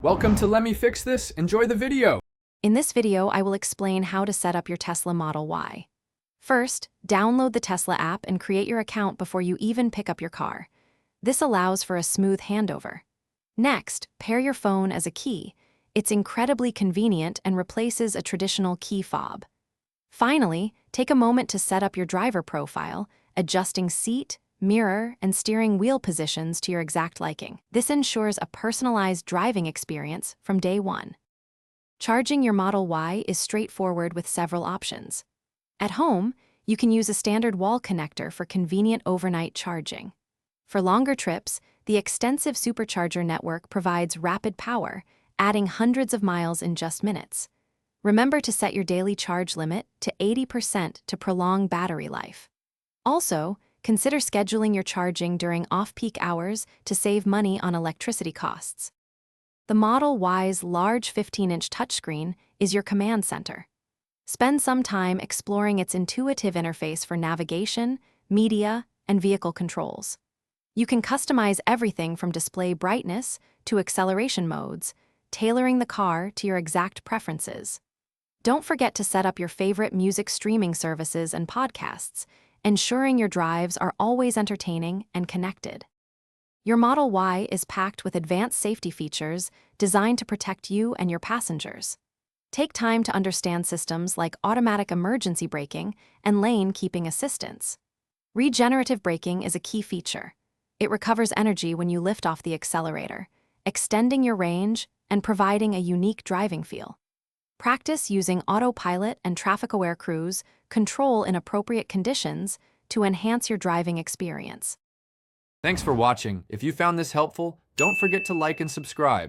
Welcome to Let Me Fix This. Enjoy the video. In this video, I will explain how to set up your Tesla Model Y. First, download the Tesla app and create your account before you even pick up your car. This allows for a smooth handover. Next, pair your phone as a key. It's incredibly convenient and replaces a traditional key fob. Finally, take a moment to set up your driver profile, adjusting seat, mirror, and steering wheel positions to your exact liking. This ensures a personalized driving experience from day one. Charging your Model Y is straightforward with several options. At home, you can use a standard wall connector for convenient overnight charging. For longer trips, the extensive supercharger network provides rapid power, adding hundreds of miles in just minutes. Remember to set your daily charge limit to 80% to prolong battery life. Also, consider scheduling your charging during off-peak hours to save money on electricity costs. The Model Y's large 15-inch touchscreen is your command center. Spend some time exploring its intuitive interface for navigation, media, and vehicle controls. You can customize everything from display brightness to acceleration modes, tailoring the car to your exact preferences. Don't forget to set up your favorite music streaming services and podcasts, ensuring your drives are always entertaining and connected. Your Model Y is packed with advanced safety features designed to protect you and your passengers. Take time to understand systems like automatic emergency braking and lane keeping assistance. Regenerative braking is a key feature. It recovers energy when you lift off the accelerator, extending your range and providing a unique driving feel. Practice using autopilot and traffic-aware cruise control in appropriate conditions to enhance your driving experience. Thanks for watching. If you found this helpful, don't forget to like and subscribe.